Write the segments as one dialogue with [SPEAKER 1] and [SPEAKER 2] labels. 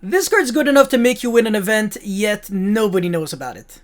[SPEAKER 1] This card's good enough to make you win an event, yet nobody knows about it.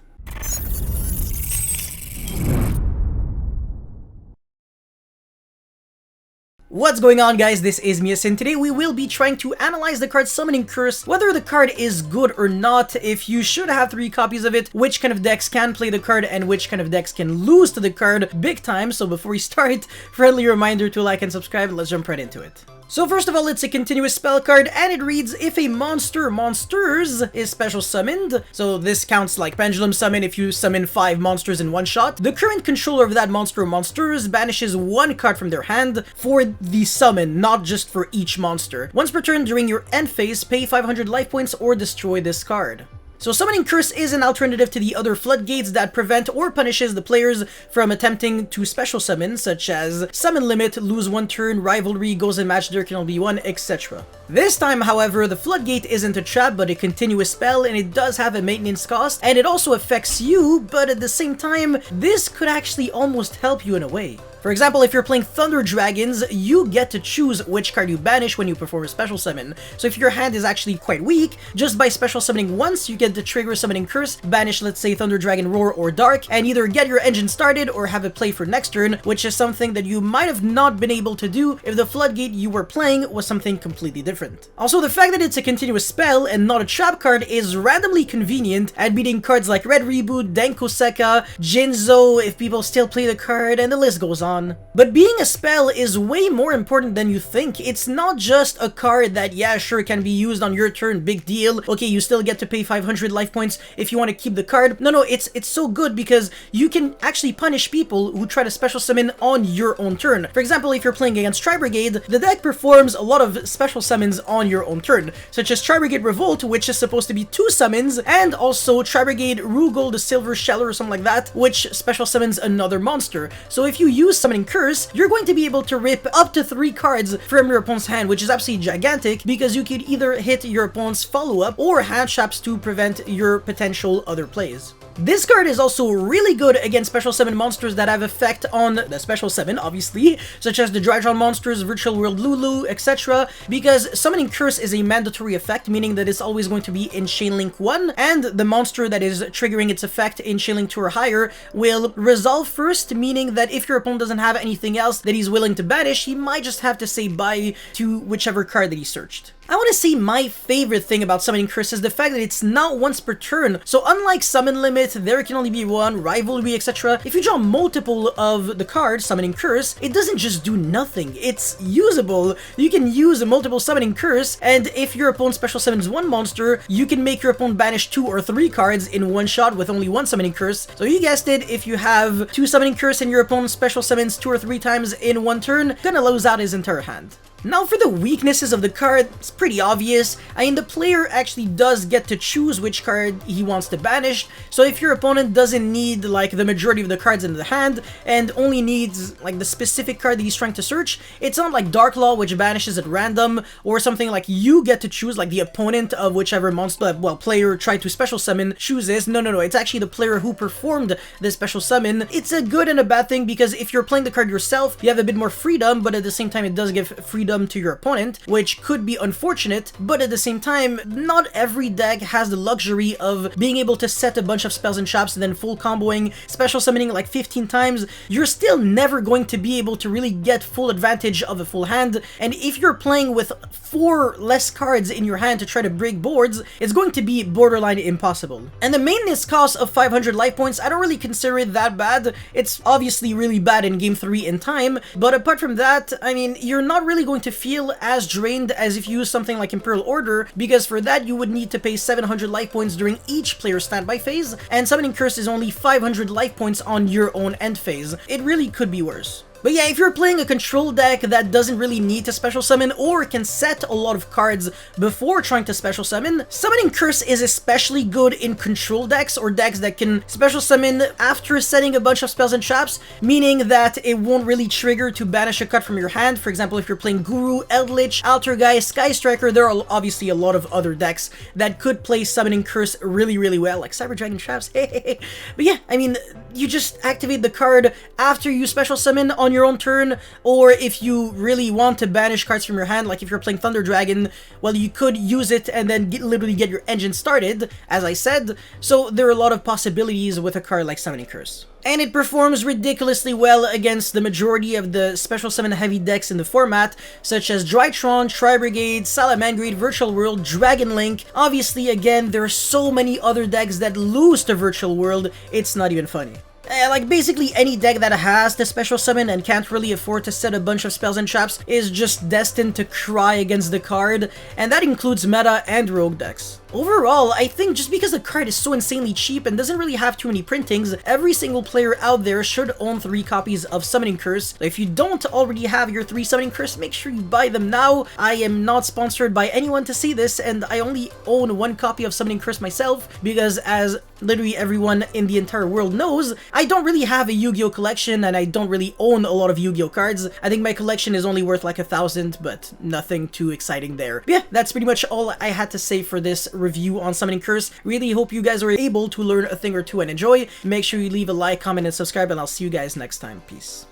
[SPEAKER 1] What's going on, guys? This is Mias, and today we will be trying to analyze the card Summoning Curse, whether the card is good or not, if you should have 3 copies of it, which kind of decks can play the card, and which kind of decks can lose to the card big time. So before we start, friendly reminder to like and subscribe, and let's jump right into it. So first of all, it's a continuous spell card, and it reads, if a monsters is special summoned, so this counts like Pendulum Summon if you summon 5 monsters in one shot, the current controller of that monster or monsters banishes 1 card from their hand for the summon, not just for each monster. Once per turn during your end phase, pay 500 life points or destroy this card. So Summoning Curse is an alternative to the other floodgates that prevent or punishes the players from attempting to special summon, such as Summon Limit, Lose 1 Turn, Rivalry, Goes and Match, There Can Only Be 1, etc. This time, however, the Floodgate isn't a trap but a continuous spell, and it does have a maintenance cost, and it also affects you, but at the same time, this could actually almost help you in a way. For example, if you're playing Thunder Dragons, you get to choose which card you banish when you perform a special summon. So if your hand is actually quite weak, just by special summoning once, you get to trigger Summoning Curse, banish, let's say, Thunder Dragon Roar or Dark, and either get your engine started or have it play for next turn, which is something that you might have not been able to do if the Floodgate you were playing was something completely different. Also, the fact that it's a continuous spell and not a trap card is randomly convenient at beating cards like Red Reboot, Denko Sekka, Jinzo, if people still play the card, and the list goes on. But being a spell is way more important than you think. It's not just a card that, yeah, sure, can be used on your turn, big deal. Okay, you still get to pay 500 life points if you want to keep the card. No, it's so good because you can actually punish people who try to special summon on your own turn. For example, if you're playing against Tri-Brigade, the deck performs a lot of special summons on your own turn, such as Tri-Brigade Revolt, which is supposed to be 2 summons, and also Tri-Brigade Rugal, the Silver Sheller or something like that, which special summons another monster. So if you use Summoning Curse, you're going to be able to rip up to 3 cards from your opponent's hand, which is absolutely gigantic because you could either hit your opponent's follow-up or hand traps to prevent your potential other plays. This card is also really good against special summon monsters that have effect on the special summon, obviously, such as the Drydron monsters, Virtual World Lulu, etc. because Summoning Curse is a mandatory effect, meaning that it's always going to be in Chain Link 1, and the monster that is triggering its effect in Chain Link 2 or higher will resolve first, meaning that if your opponent doesn't have anything else that he's willing to banish, he might just have to say bye to whichever card that he searched. I want to say my favorite thing about Summoning Curse is the fact that it's not once per turn. So unlike Summon Limit, There Can Only Be 1, Rivalry, etc., if you draw multiple of the cards Summoning Curse, it doesn't just do nothing. It's usable. You can use a multiple Summoning Curse, and if your opponent special summons 1 monster, you can make your opponent banish 2 or 3 cards in one shot with only 1 Summoning Curse. So you guessed it, if you have 2 Summoning Curse and your opponent special summons 2 or 3 times in one turn, gonna lose out his entire hand. Now for the weaknesses of the card, it's pretty obvious. I mean, the player actually does get to choose which card he wants to banish, so if your opponent doesn't need like the majority of the cards in the hand and only needs like the specific card that he's trying to search, it's not like Dark Law, which banishes at random, or something like you get to choose like the opponent of whichever monster, well, player tried to special summon chooses. No, it's actually the player who performed the special summon. It's a good and a bad thing because if you're playing the card yourself, you have a bit more freedom, but at the same time it does give freedom to your opponent, which could be unfortunate, but at the same time, not every deck has the luxury of being able to set a bunch of spells and traps and then full comboing, special summoning like 15 times. You're still never going to be able to really get full advantage of a full hand, and if you're playing with 4 less cards in your hand to try to break boards, it's going to be borderline impossible. And the maintenance cost of 500 life points, I don't really consider it that bad. It's obviously really bad in Game 3 in time, but apart from that, I mean, you're not really going to feel as drained as if you use something like Imperial Order, because for that you would need to pay 700 life points during each player's standby phase, and Summoning Curse is only 500 life points on your own end phase. It really could be worse. But yeah, if you're playing a control deck that doesn't really need to special summon or can set a lot of cards before trying to special summon, Summoning Curse is especially good in control decks or decks that can special summon after setting a bunch of spells and traps, meaning that it won't really trigger to banish a card from your hand. For example, if you're playing Guru, Eldritch, Altergeist, Sky Striker, there are obviously a lot of other decks that could play Summoning Curse really well, like Cyber Dragon Traps. But yeah, I mean, you just activate the card after you special summon on on your own turn, or if you really want to banish cards from your hand, like if you're playing Thunder Dragon, well, you could use it and then literally get your engine started, as I said. So there are a lot of possibilities with a card like Summoning Curse. And it performs ridiculously well against the majority of the special summon heavy decks in the format, such as Drytron, Tri-Brigade, Salamangreat, Virtual World, Dragon Link. Obviously, again, there are so many other decks that lose to Virtual World, it's not even funny. Like, basically any deck that has the special summon and can't really afford to set a bunch of spells and traps is just destined to cry against the card, and that includes meta and rogue decks. Overall, I think just because the card is so insanely cheap and doesn't really have too many printings, every single player out there should own 3 copies of Summoning Curse. If you don't already have your 3 Summoning Curse, make sure you buy them now. I am not sponsored by anyone to see this, and I only own 1 copy of Summoning Curse myself, because as literally everyone in the entire world knows, I don't really have a Yu-Gi-Oh collection, and I don't really own a lot of Yu-Gi-Oh cards. I think my collection is only worth like 1,000, but nothing too exciting there. But yeah, that's pretty much all I had to say for this review on Summoning Curse. Really hope you guys were able to learn a thing or two and enjoy. Make sure you leave a like, comment, and subscribe, and I'll see you guys next time. Peace.